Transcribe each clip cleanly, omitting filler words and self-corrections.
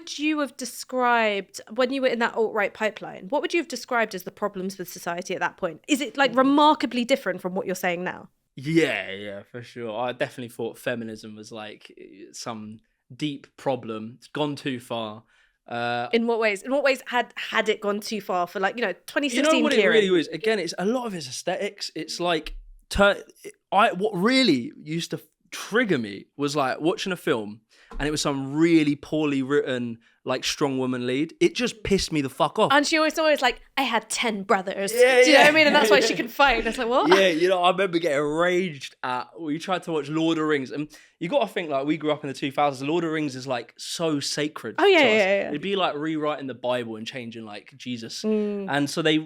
would you have described, when you were in that alt-right pipeline, what would you have described as the problems with society at that point? Is it like remarkably different from what you're saying now? Yeah, for sure. I definitely thought feminism was like some deep problem. It's gone too far. In what ways? In what ways had it gone too far for, like, 2016 You know what Kieran? it really was? Again, it's a lot of his aesthetics. It's like what really used to trigger me was like watching a film and it was some really poorly written, like, strong woman lead. It just pissed me the fuck off. And she always like, I had 10 brothers. Yeah, Do you know what I yeah. mean? And that's why she can fight. It's like, what? Yeah, I remember getting raged at. We tried to watch Lord of the Rings, and you got to think, like, we grew up in the 2000s. Lord of the Rings is like so sacred. Oh, yeah, to us. yeah. It'd be like rewriting the Bible and changing like Jesus. Mm. And so they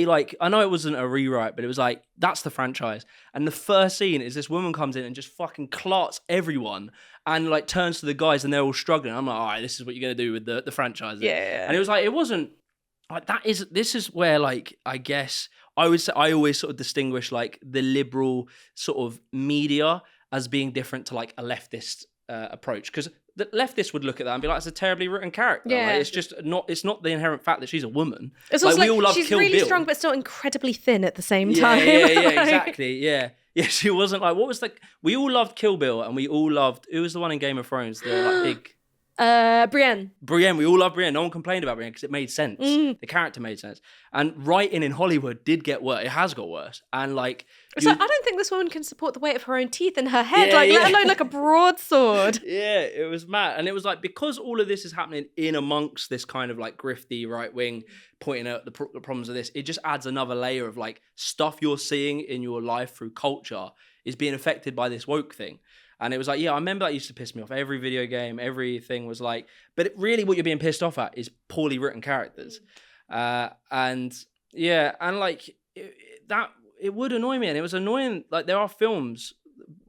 like, I know it wasn't a rewrite, but it was like, that's the franchise. And the first scene is this woman comes in and just fucking clarts everyone and like turns to the guys and they're all struggling. I'm like, all right, this is what you're gonna do with the franchise. Yeah. And it was like, it wasn't like that. This is where, like, I guess I would say I always sort of distinguish like the liberal sort of media as being different to like a leftist approach, because the leftists would look at that and be like, it's a terribly written character. Yeah. Like, it's not the inherent fact that she's a woman. It's also we all love she's Kill really Bill. strong, but still incredibly thin at the same Yeah, time. yeah, Like- exactly. Yeah, she wasn't like, what was the, we all loved Kill Bill and we all loved, who was the one in Game of Thrones? The like big, Brienne. we all loved Brienne. No one complained about Brienne because it made sense. The character made sense. And writing in Hollywood did get worse. It has got worse. And like, So I don't think this woman can support the weight of her own teeth in her head, Yeah, let yeah. alone like a broadsword. yeah, it was mad. And it was like, because all of this is happening in amongst this kind of like grifty right wing pointing out the problems of this, it just adds another layer of like stuff you're seeing in your life through culture is being affected by this woke thing. And it was like, yeah, I remember that used to piss me off. Every video game, everything was like, but really what you're being pissed off at is poorly written characters. And yeah, and like it would annoy me. And it was annoying. Like, there are films.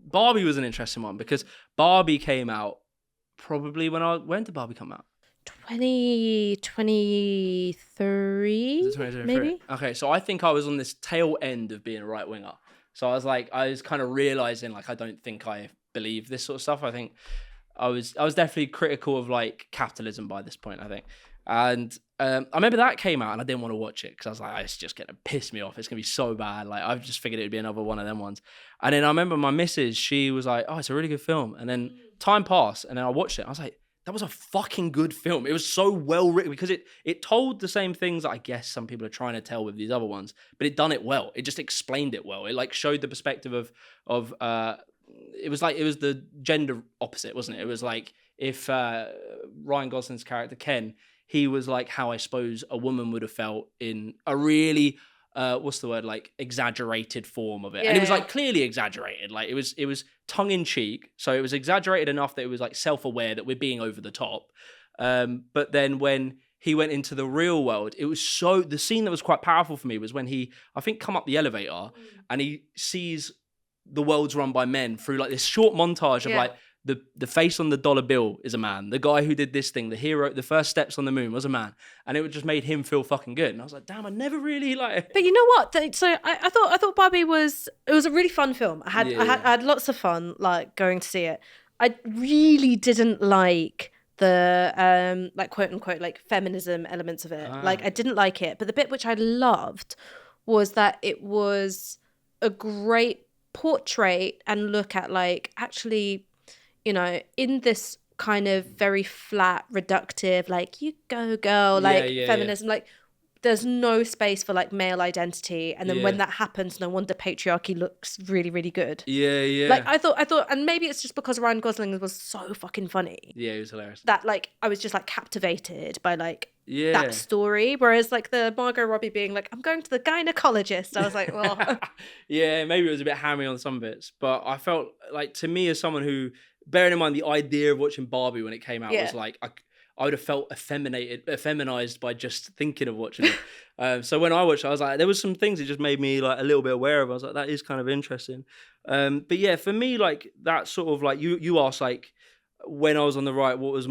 Barbie was an interesting one because Barbie came out probably when did Barbie come out? 2023, maybe? Okay, so I think I was on this tail end of being a right winger. So I was kind of realizing, like, I don't think I believe this sort of stuff. I think I was definitely critical of like capitalism by this point, I think. And I remember that came out and I didn't want to watch it because I was like, it's just going to piss me off. It's going to be so bad. Like, I've just figured it would be another one of them ones. And then I remember my missus, she was like, oh, it's a really good film. And then time passed and then I watched it. I was like, that was a fucking good film. It was so well written because it told the same things that I guess some people are trying to tell with these other ones, but it done it well. It just explained it well. It like showed the perspective of it was the gender opposite, wasn't it? It was like if Ryan Gosling's character Ken, he was like how I suppose a woman would have felt in a really like exaggerated form of it. And it was like clearly exaggerated. Like it was tongue in cheek. So it was exaggerated enough that it was like self-aware that we're being over the top. But then when he went into the real world, it was the scene that was quite powerful for me was when he, I think, come up the elevator and he sees the world's run by men through like this short montage of like the face on the dollar bill is a man. The guy who did this thing, the hero, the first steps on the moon was a man. And it just made him feel fucking good. And I was like, damn, I never really like... But you know what? So I thought Barbie was a really fun film. I had lots of fun like going to see it. I really didn't like the like quote unquote like feminism elements of it. Like I didn't like it. But the bit which I loved was that it was a great portrait and look at like actually, you know, in this kind of very flat, reductive, like you go girl, like feminism, like there's no space for like male identity. And then when that happens, no wonder patriarchy looks really, really good. Yeah. Like I thought, and maybe it's just because Ryan Gosling was so fucking funny. Yeah, he was hilarious. That like I was just like captivated by like that story. Whereas like the Margot Robbie being like, I'm going to the gynecologist. I was like, well. Yeah, maybe it was a bit hammy on some bits. But I felt like, to me as someone who, bearing in mind the idea of watching Barbie when it came out was like, I would have felt effeminized by just thinking of watching it. So when I watched it, I was like, there was some things that just made me like a little bit aware of. I was like, that is kind of interesting. But yeah, for me, like that sort of like, you asked like, when I was on the right, what was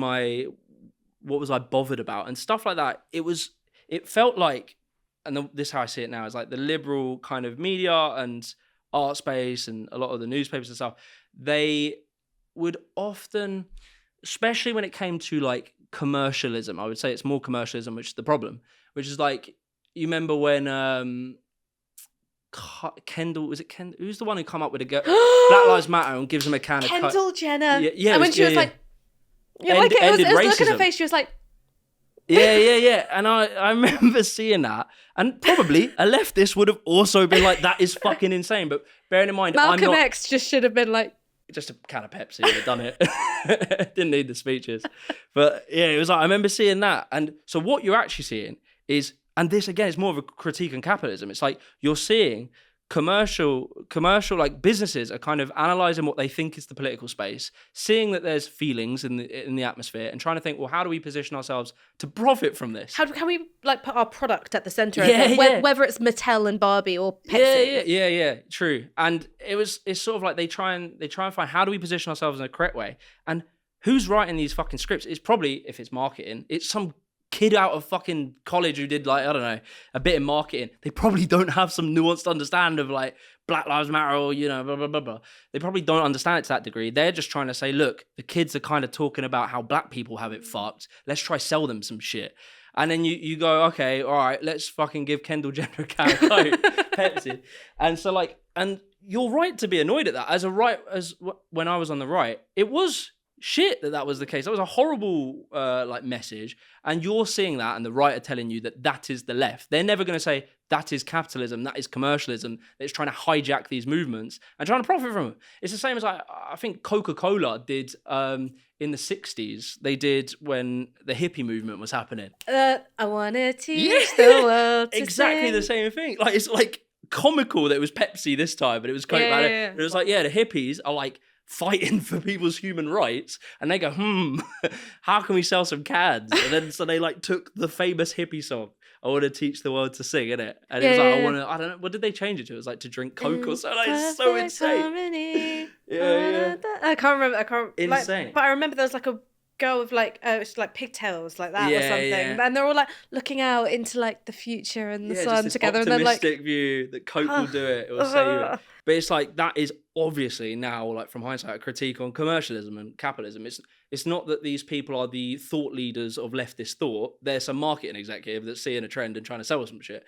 I bothered about and stuff like that. It felt like, and this is how I see it now, is like the liberal kind of media and art space and a lot of the newspapers and stuff, they would often, especially when it came to like commercialism. I would say it's more commercialism, which is the problem. Which is like, you remember when Kendall, was it Kendall? Who's the one who come up with a Black Lives Matter and gives him a can of Kendall Jenner. Yeah, and when she was like, it was look at her face. She was like, yeah. And I remember seeing that, and probably a leftist would have also been like, that is fucking insane. But bearing in mind, Malcolm X just should have been like, just a can of Pepsi would have done it. Didn't need the speeches. But yeah, it was like, I remember seeing that. And so what you're actually seeing is, and this again is more of a critique on capitalism. It's like you're seeing commercial like businesses are kind of analyzing what they think is the political space, seeing that there's feelings in the atmosphere, and trying to think, well, how do we position ourselves to profit from this? How can we like put our product at the center of it, whether it's Mattel and Barbie or Pepsi? Yeah, true. And it's sort of like they try and find, how do we position ourselves in a correct way? And who's writing these fucking scripts? It's probably, if it's marketing, it's some kid out of fucking college who did, like, I don't know, a bit in marketing. They probably don't have some nuanced understanding of like Black Lives Matter or, you know, blah, blah, blah, blah. They probably don't understand it to that degree. They're just trying to say, look, the kids are kind of talking about how black people have it fucked. Let's try sell them some shit. And then you go, okay, all right, let's fucking give Kendall Jenner a can of Coke, Pepsi. And so like, and you're right to be annoyed at that. As when I was on the right, it was shit that was the case. That was a horrible like message, and you're seeing that, and the right are telling you that is the left. They're never going to say that is capitalism, that is commercialism, that's trying to hijack these movements and trying to profit from them. It's the same as I think Coca-Cola did in the 60s. They did when the hippie movement was happening. I want to teach the world to exactly sing. The same thing. Like, it's like comical that it was Pepsi this time, but it was Coke. It was like, yeah, the hippies are like fighting for people's human rights, and they go, how can we sell some cans? And then so they like took the famous hippie song, I want to teach the world to sing, innit? And it was like, I don't know, what did they change it to? It was like to drink Coke or something. Like, it's so insane. Yeah. I can't remember. Insane. Like, but I remember there was like a girl with like it's like pigtails like that or something, and they're all like looking out into like the future and the sun just together, and then like optimistic view that Coke will do it will save it. But it's like, that is obviously now, like, from hindsight, a critique on commercialism and capitalism. It's not that these people are the thought leaders of leftist thought. They're some marketing executive that's seeing a trend and trying to sell some shit.